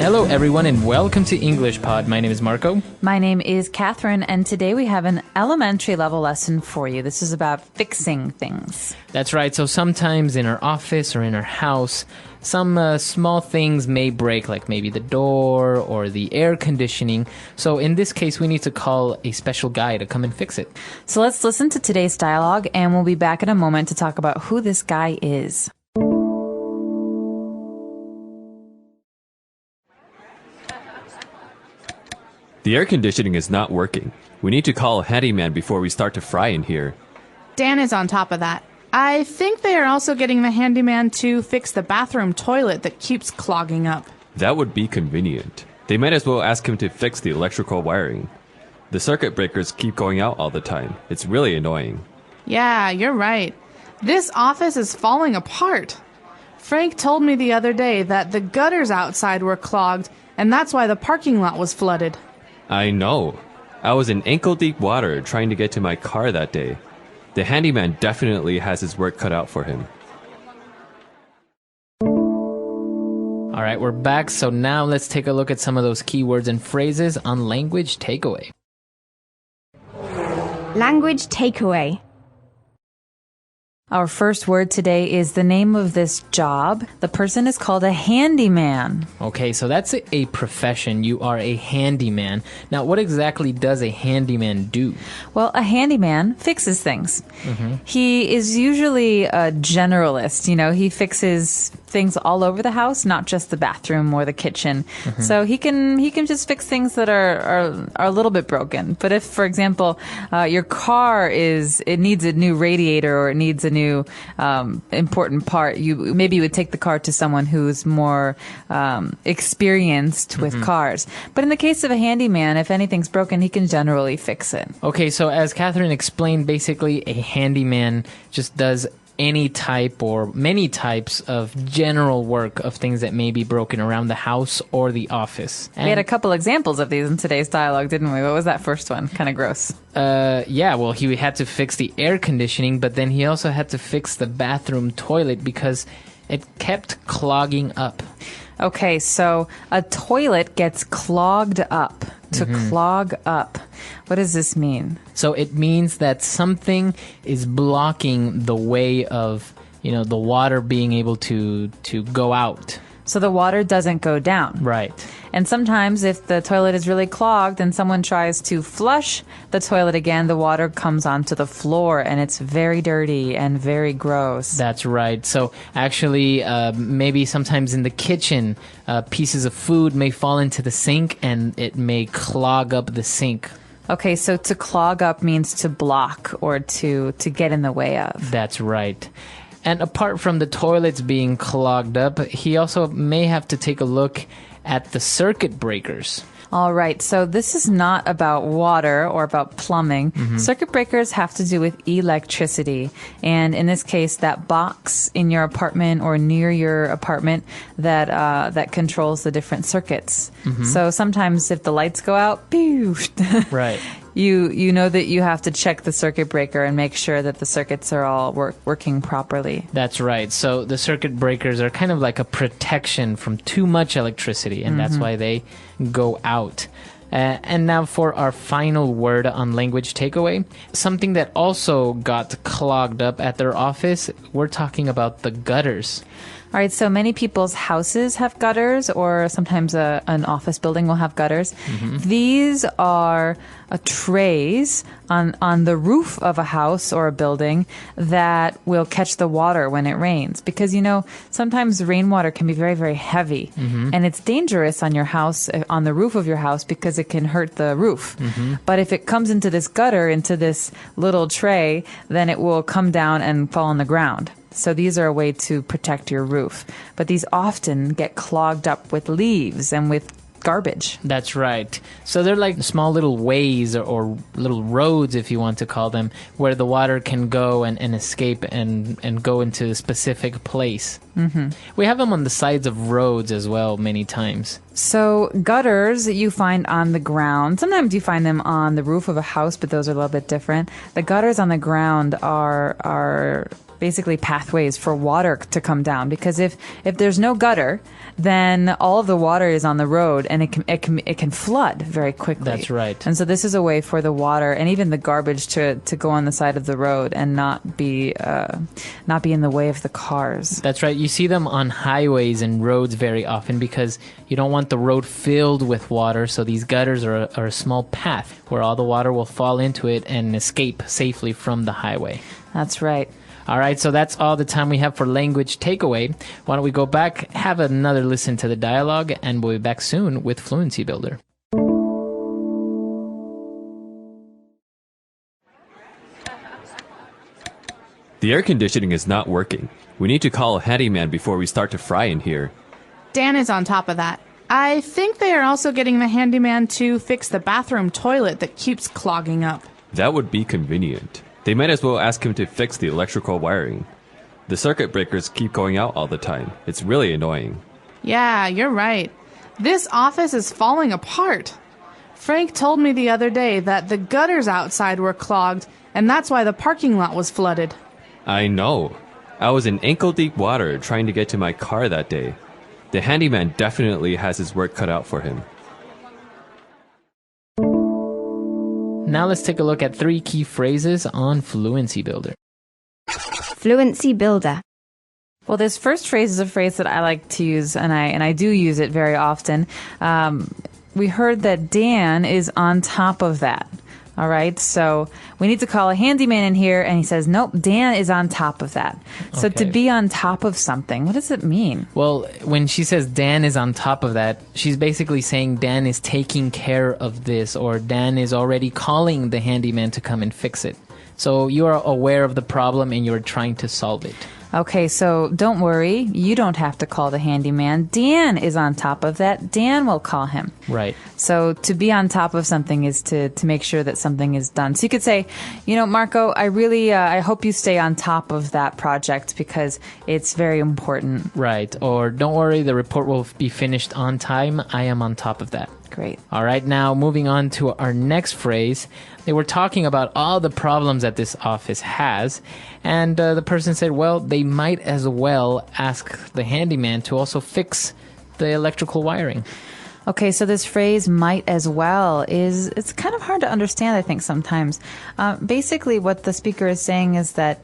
Hello, everyone, and welcome to English Pod. My name is Marco. My name is Catherine, and today we have an elementary level lesson for you. This is about fixing things. That's right. So sometimes in our office or in our house, some small things may break, like maybe the door or the air conditioning. So in this case, we need to call a special guy to come and fix it. So let's listen to today's dialogue, and we'll be back in a moment to talk about who this guy is. The air conditioning is not working. We need to call a handyman before we start to fry in here. Dan is on top of that. I think they are also getting the handyman to fix the bathroom toilet that keeps clogging up. That would be convenient. They might as well ask him to fix the electrical wiring. The circuit breakers keep going out all the time. It's really annoying. Yeah, you're right. This office is falling apart. Frank told me the other day that the gutters outside were clogged, and that's why the parking lot was flooded. I know. I was in ankle-deep water trying to get to my car that day. The handyman definitely has his work cut out for him. All right, we're back. So now let's take a look at some of those keywords and phrases on Language Takeaway. Language takeaway. Our first word today is the name of this job. The person is called a handyman. Okay, so that's a profession. You are a handyman. Now, what exactly does a handyman do? Well, a handyman fixes things. He is usually a generalist. You know, he fixes things all over the house, not just the bathroom or the kitchen. So he can just fix things that are a little bit broken. But if, for example, your car it needs a new radiator or it needs a new important part, maybe you would take the car to someone who's more experienced with cars. But in the case of a handyman, if anything's broken, he can generally fix it. Okay, so as Catherine explained, basically a handyman just does any type or many types of general work of things that may be broken around the house or the office. We had a couple examples of these in today's dialogue, didn't we? What was that first one? Kind of gross. Yeah, well, he had to fix the air conditioning, but then he also had to fix the bathroom toilet because it kept clogging up. Okay, so a toilet gets clogged up. To clog up. What does this mean? So it means that something is blocking the way of, the water being able to go out. So the water doesn't go down. Right. And sometimes if the toilet is really clogged and someone tries to flush the toilet again, the water comes onto the floor and it's very dirty and very gross. That's right. So actually, maybe sometimes in the kitchen, pieces of food may fall into the sink and it may clog up the sink. Okay, so to clog up means to block or to get in the way of. That's right. And apart from the toilets being clogged up, he also may have to take a look at the circuit breakers. All right, so this is not about water or about plumbing. Circuit breakers have to do with electricity. And in this case, that box in your apartment or near your apartment that controls the different circuits. So sometimes if the lights go out, pew, Right. You know that you have to check the circuit breaker and make sure that the circuits are all working properly. That's right. So the circuit breakers are kind of like a protection from too much electricity, and that's why they go out. And now for our final word on language takeaway, something that also got clogged up at their office, we're talking about the gutters. All right, so many people's houses have gutters, or sometimes an office building will have gutters. These are trays on the roof of a house or a building that will catch the water when it rains. Because, sometimes rainwater can be very, very heavy. And it's dangerous on your house, on the roof of your house, because it can hurt the roof. But if it comes into this gutter, into this little tray, then it will come down and fall on the ground. So these are a way to protect your roof. But these often get clogged up with leaves and with garbage. That's right. So they're like small little ways or little roads, if you want to call them, where the water can go and escape and go into a specific place. We have them on the sides of roads as well many times. So gutters you find on the ground. Sometimes you find them on the roof of a house, but those are a little bit different. The gutters on the ground are basically pathways for water to come down. Because if there's no gutter, then all of the water is on the road, and it can flood very quickly. That's right. And so this is a way for the water and even the garbage to go on the side of the road and not be in the way of the cars. That's right. You see them on highways and roads very often because you don't want the road filled with water. So these gutters are a small path where all the water will fall into it and escape safely from the highway. That's right. All right, so that's all the time we have for language takeaway. Why don't we go back, have another listen to the dialogue, and we'll be back soon with Fluency Builder. The air conditioning is not working. We need to call a handyman before we start to fry in here. Dan is on top of that. I think they are also getting the handyman to fix the bathroom toilet that keeps clogging up. That would be convenient. They might as well ask him to fix the electrical wiring. The circuit breakers keep going out all the time. It's really annoying. Yeah, you're right. This office is falling apart. Frank told me the other day that the gutters outside were clogged, and that's why the parking lot was flooded. I know. I was in ankle-deep water trying to get to my car that day. The handyman definitely has his work cut out for him. Now let's take a look at 3 key phrases on Fluency Builder. Fluency Builder. Well, this first phrase is a phrase that I like to use, and I do use it very often. We heard that Dan is on top of that. All right, so we need to call a handyman in here, and he says, nope, Dan is on top of that. So to be on top of something, what does it mean? Well, when she says Dan is on top of that, she's basically saying Dan is taking care of this, or Dan is already calling the handyman to come and fix it. So you are aware of the problem and you're trying to solve it. Okay, so don't worry. You don't have to call the handyman. Dan is on top of that. Dan will call him. Right. So to be on top of something is to make sure that something is done. So you could say, Marco, I really, I hope you stay on top of that project because it's very important. Right. Or don't worry, the report will be finished on time. I am on top of that. Great. All right, now moving on to our next phrase. They were talking about all the problems that this office has, and the person said, well, they might as well ask the handyman to also fix the electrical wiring. Okay, so this phrase "might as well" it's kind of hard to understand, I think, sometimes. Basically, what the speaker is saying is that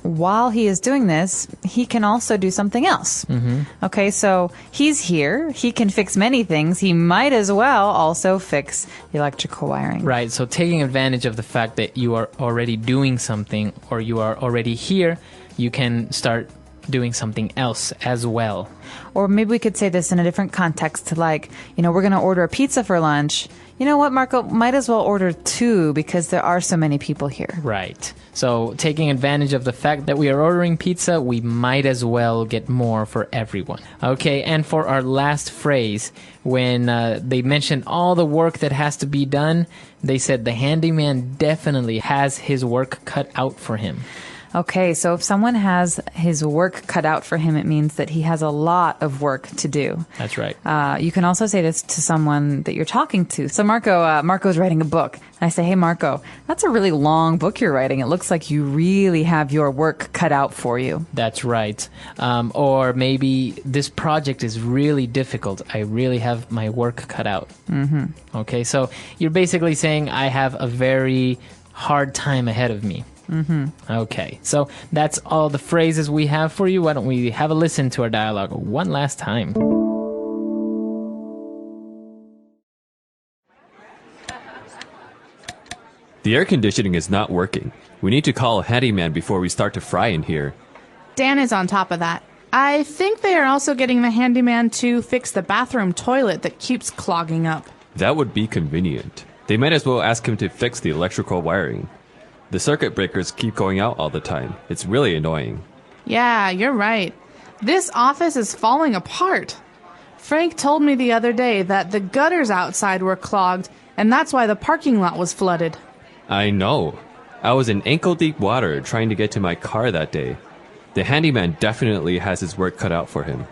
while he is doing this, he can also do something else. Mm-hmm. Okay, so he's here. He can fix many things. He might as well also fix the electrical wiring. Right, so taking advantage of the fact that you are already doing something or you are already here, you can start doing something else as well. Or maybe we could say this in a different context, like, we're going to order a pizza for lunch. You know what, Marco? Might as well order 2 because there are so many people here. Right. So taking advantage of the fact that we are ordering pizza, we might as well get more for everyone. Okay, and for our last phrase, when they mentioned all the work that has to be done, they said the handyman definitely has his work cut out for him. Okay, so if someone has his work cut out for him, it means that he has a lot of work to do. That's right. You can also say this to someone that you're talking to. So Marco's writing a book. And I say, hey, Marco, that's a really long book you're writing. It looks like you really have your work cut out for you. That's right. Or maybe this project is really difficult. I really have my work cut out. Mm-hmm. Okay, so you're basically saying I have a very hard time ahead of me. Mm-hmm. Okay, so that's all the phrases we have for you. Why don't we have a listen to our dialogue one last time? The air conditioning is not working. We need to call a handyman before we start to fry in here. Dan is on top of that. I think they are also getting the handyman to fix the bathroom toilet that keeps clogging up. That would be convenient. They might as well ask him to fix the electrical wiring. The circuit breakers keep going out all the time. It's really annoying. Yeah, you're right. This office is falling apart. Frank told me the other day that the gutters outside were clogged, and that's why the parking lot was flooded. I know. I was in ankle-deep water trying to get to my car that day. The handyman definitely has his work cut out for him.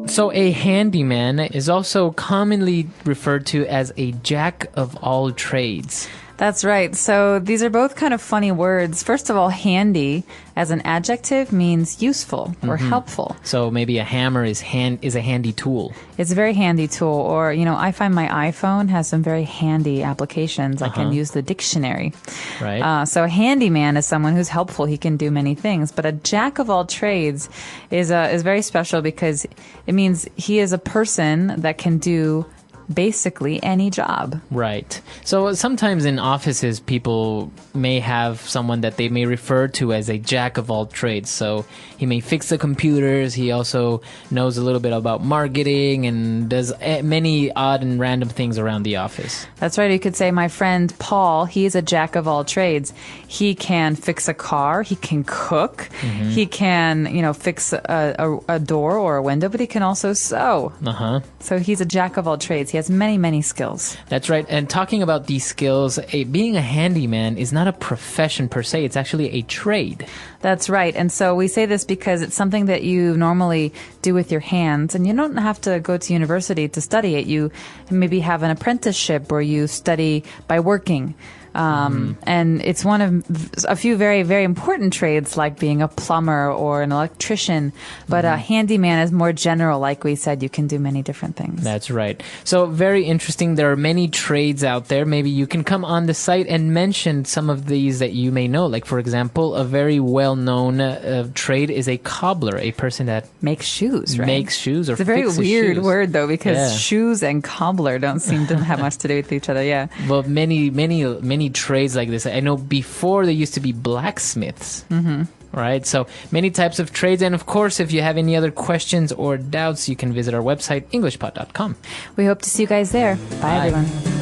So a handyman is also commonly referred to as a jack of all trades. That's right. So these are both kind of funny words. First of all, handy as an adjective means useful or helpful. So maybe a hammer is a handy tool. It's a very handy tool. Or, I find my iPhone has some very handy applications. I can use the dictionary. Right. So a handyman is someone who's helpful. He can do many things. But a jack of all trades is very special because it means he is a person that can do basically any job. Right. So sometimes in offices, people may have someone that they may refer to as a jack of all trades. So he may fix the computers. He also knows a little bit about marketing and does many odd and random things around the office. That's right. You could say my friend Paul, he's a jack of all trades. He can fix a car. He can cook. He can, fix a door or a window, but he can also sew. So he's a jack of all trades. He has many, many skills. That's right. And talking about these skills, being a handyman is not a profession per se. It's actually a trade. That's right. And so we say this because it's something that you normally do with your hands, and you don't have to go to university to study it. You maybe have an apprenticeship where you study by working. And it's one of a few very, very important trades like being a plumber or an electrician. But a handyman is more general. Like we said, you can do many different things. That's right. So very interesting. There are many trades out there. Maybe you can come on the site and mention some of these that you may know. Like, for example, a very well-known trade is a cobbler, a person that makes shoes, right? Makes shoes or it's a very fixes weird shoes. word, though, because shoes and cobbler don't seem to have much to do with each other. Yeah. Well, many trades like this. I know before there used to be blacksmiths. Right? So many types of trades. And of course, if you have any other questions or doubts, you can visit our website, englishpod.com. We hope to see you guys there. Bye. Everyone.